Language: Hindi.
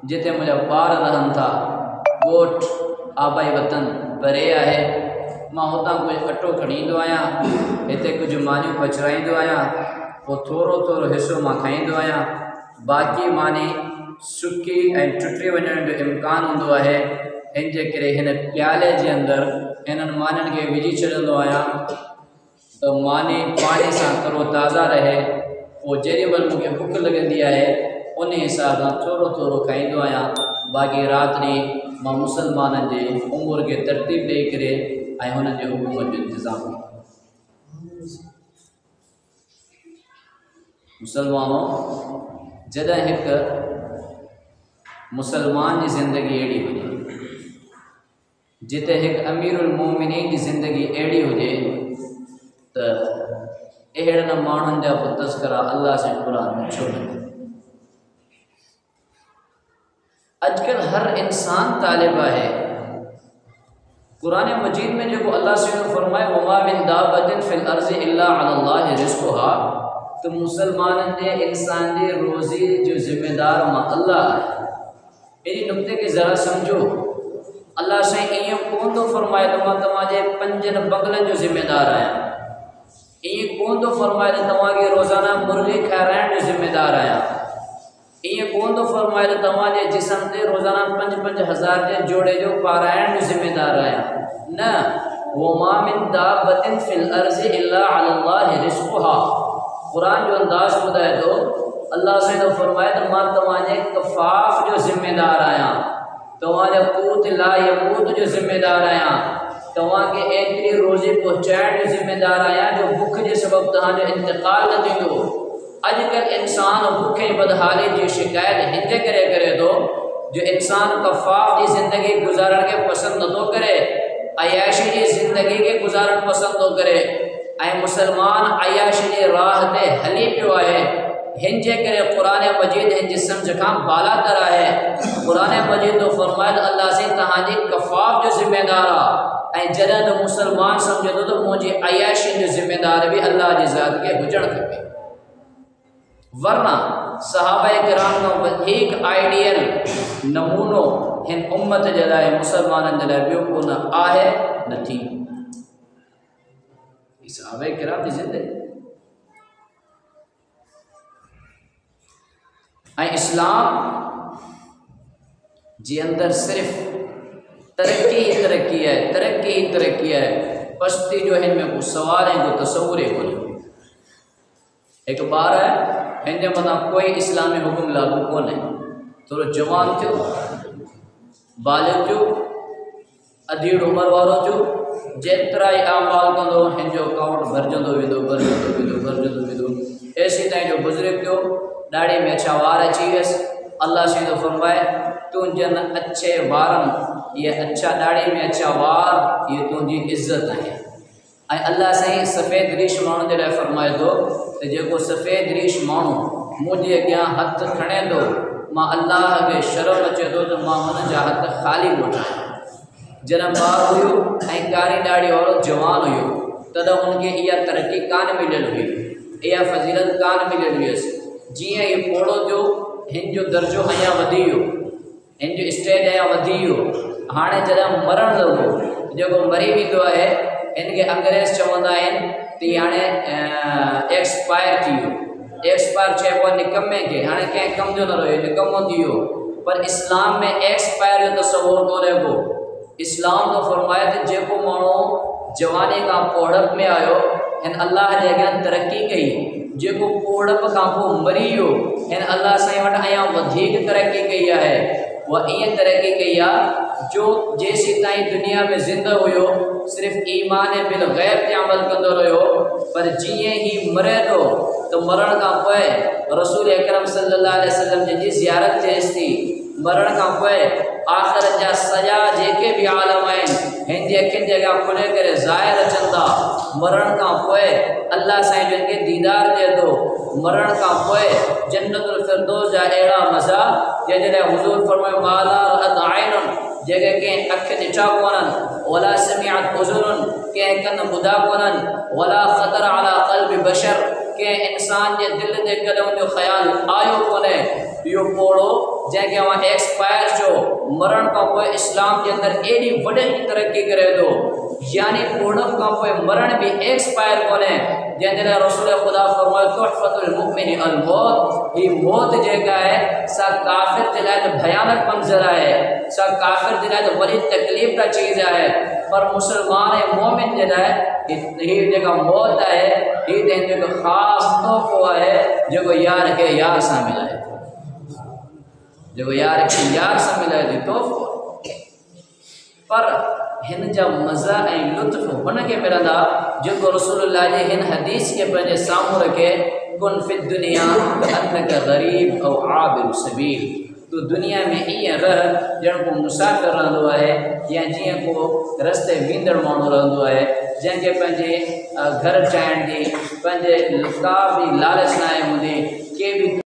जिते मुझा ॿार रहन था, ॻोठ आबाई वतन परे है। मां हुतां कुछ अटो खणी ईंदो आहियां, हिते कुछ मानियूं पचराईंदो आहियां, पोइ थोरो थोरो हिस्सो मां खाईंदो आहियां, बाक़ी मानी सुकी ऐं टुटी वञण जो इम्कान हूंदो आहे। इन जे करे हिन प्याले जे अंदरि इन्हनि मानियुनि खे विझी छॾींदो आहियां त मानी पाणी सां तरो ताज़ा रहे। पोइ जेॾी महिल मूंखे बुख लॻंदी आहे उन हिसाब सां थोरो थोरो खाईंदो आहियां, बाक़ी राति ॾींहुं मां मुसलमाननि जे उमिरि खे तरतीब ॾेई करे ऐं हुननि जे हुकूमत जो इंतज़ाम कयो। मुसलमानों, जॾहिं हिकु मुसलमान की ज़िंदगी अड़ी हुजे, जिते एक अमीरुल मोमिनीन की ज़िंदगी अड़ी हुजे, तो अहिड़नि माण्हुनि जा बि तस्करा अल्लाह से कुरान में छो न। अजकल हर इंसान तालिब है। कुरान मजीद में जो अल्लाह से फरमाए वमा मिन दाबतिन फिल अर्ज़ि इल्ला अलल्लाहि रिज़्क़ुहा, तो मुसलमान ने इंसान की रोज़ी जो जिम्मेदार मां अल्लाह है। इस नुक्ते के ज़रा समझो। अल्लाह से ईअं कोन थो फरमाए त मां तव्हांजे 5 बगलनि जो ज़िम्मेदार आहियां, ईअं कोन थो फरमाए त तव्हांखे रोज़ाना मुर्गी खाराइण जो ज़िम्मेदार आहियां, ईअं कोन थो फरमाए त तव्हांजे जिस्म ते रोज़ाना 5-5 हज़ार जे जोड़े जो पाराइण जो ज़िम्मेदार आहियां। न, वमा मिन दाबतिन फिल अर्ज़ि इल्ला अलल्लाहि रिज़्क़ुहा। कुरान जो अंदाज़ ॿुधाए थो, अल्लाह से तो फरमाए त मां तव्हांजे कफ़ाफ़ जो ज़िम्मेदार आहियां, तव्हांजे क़ूत ला यमूत जो ज़िम्मेदार आहियां, तव्हांखे एतिरी रोज़ी पहुचाइण जो ज़िम्मेदार आहियां जो बुख जे सबबु तव्हांजो इंतकाल न थींदो। अॼुकल्ह इंसान बुख ऐं बदहाली जी शिकायत हिन जे करे थो जो इंसान कफ़ाफ़ जी ज़िंदगी गुज़ारण के पसंदि नथो करे, अयाशी जी ज़िंदगी के गुज़ारण पसंदि थो करे, ऐं मुसलमान अयाशी जी राह ते हली पियो आहे। हिन जे करे कुरान मजीद हिन जी सम्झ खां बालातर आहे। कुरान मजीद तो फरमाए अल्लाह से तव्हांजी कफ़ाफ़ जो ज़िम्मेदार आहे, ऐं जॾहिं त मुसलमान सम्झे थो त मुंहिंजी अयाशी जो ज़िम्मेदार भी अल्लाह जी ज़ात खे हुजणु खपे। वरना सहाबाए किराम खां वधीक आइडियल नमूनो हिन उम्मत जे लाइ, मुसलमाननि जे लाइ ॿियो कोन आहे, न थी। सहाबाए किराम जी ज़िंदगी ऐं इस्लाम जे अंदर सिर्फ तरक्की ही तरक्की है, तरक्की ही तरक्की है। पस्ती जो हिन में को सवाल है, को तसव्वुर है कोन्हे। एक बार है हिन जे मथां कोई इस्लामी हुकुम लागू कोन्हे, थोरो जवान थियो, बालिग थियो, अधीड़ उम्र वारो थियो, जेतिरा ई आमाल कंदो हिन जो अकाउंट भरजंदो वेंदो। ऐसी ताईं जो बुज़ुर्ग थियो, दाढ़ी में अच्छा वार अची वियसि, अल्लाह से तो फरमाए तुंहिंजनि अच्छे वारनि, ये अच्छा दाढ़ी में अच्छा वार, ये तुंहिंजी इज़्ज़त है। ऐं अल्लाह साईं सफ़ेद रीश माण्हू जे लाइ फरमाए थो त जेको सफ़ेद रीश माण्हू मुंहिंजे अॻियां हथ खणे थो, मां अल्लाह खे शर्म अचे थो त मां हुन जा हथ ख़ाली मोटायां। जॾहिं ॿार हुयो ऐं कारी दाढ़ी वारो जवान हुयो, तॾहिं उनखे इहा तरक़ी कान मिलियल हुई, इहा फज़ीलत कान मिलियल हुयसि। जीअं ही पोड़ो थियो, हिन जो दर्जो अञा वधी वियो, हिन जो स्टेज अञा वधी वियो। हाणे जॾहिं मरण लॻो, जेको मरी वेंदो आहे इनके अंग्रेज़ चवंदा आहिनि त हाणे एक्सपायर थी वियो। एक्सपायर चइबो आहे निकम्मे खे, हाणे कंहिं कम जो न रहियो, निकम्मो थी वियो। पर इस्लाम में एक्सपायर जो तसव्वुर कोन्हे को। इस्लाम तो फरमाए त जेको माण्हू जवानी का पौड़प में आयो, हिन अल्लाह जे अॻियां तरक्की कई, जेको पौड़प खां पोइ मरी वियो, हिन अल्लाह साईं वटि अञा वधीक तरक्की कई आहे। वह ईअं तरक्की कई आहे जो जेसी ताईं दुनिया में ज़िंदा हुयो सिर्फ़ ईमान बिल गैब ते अमल कंदो रहियो, पर जीअं ही मरे थो तो मरण खां पोइ रसूल अकरम सल्लल्लाहु अलैहि वसल्लम जी ज़ियारत थिएसि थी। मरण खां पोइ आख़िरत जा सॼा जेके भी आलम आहिनि हिन जी अखियुनि जे अॻियां खुले करे ज़ाहिर अचनि था। मरण खां पोइ अल्लाह साईं जिन खे दीदार ॾिए थो। मरण खां पोइ जन्नतुल फिरदौस जा अहिड़ा मज़ा जंहिंजे लाइ हुज़ूर फरमायो माला रअत आइनुन, जेके कंहिं अखि ॾिठा कोन्हनि, वला समिअत उज़ुनुन, कंहिं कन ॿुधा कोन्हनि, वला ख़तर अला क़ल्बि बशर, के इंसान के दिल दे कदम जो ख्याल आयो कोने यो पोड़ो जैके वहाँ एक्सपायर जो मरण का पोइ इस्लाम के अंदर एडी वडे तरक्की करे दो यानी पूर्ण का पोइ मरण भी एक्सपायर कोने जैसे रसूल खुदा फरमाए तुहफतुल मुमिन अल मौत ही मौत जेका है सा काफिर दिलाए भयानक मंजर है सा काफिर दिलाए बड़ी तकलीफ का चीज है पर मुसलमान है मोमिन दिलाए ही जेका मौत है ही दिन जो खास तोहफो है जो यार के यार सा मिलाए जो यार के यार सा मिलाए थी तोहफो पर हिन जा मज़ा ऐं लुत्फ़ हुन खे मिलंदा जेको रसूलुल्लाह जे हिन हदीस के पंहिंजे साम्हूं रखे कुन फिद दुनिया कअन्नका गरीब औ आबिर सबील तो दुनिया में ईअं रह ॼण को मुसाफ़िर रहंदो आहे या जीअं को रस्ते वेंदड़ माण्हू रहंदो आहे जंहिंखे पंहिंजे घर चाइण जी पंहिंजे का बि लालच न आहे हूंदी के बि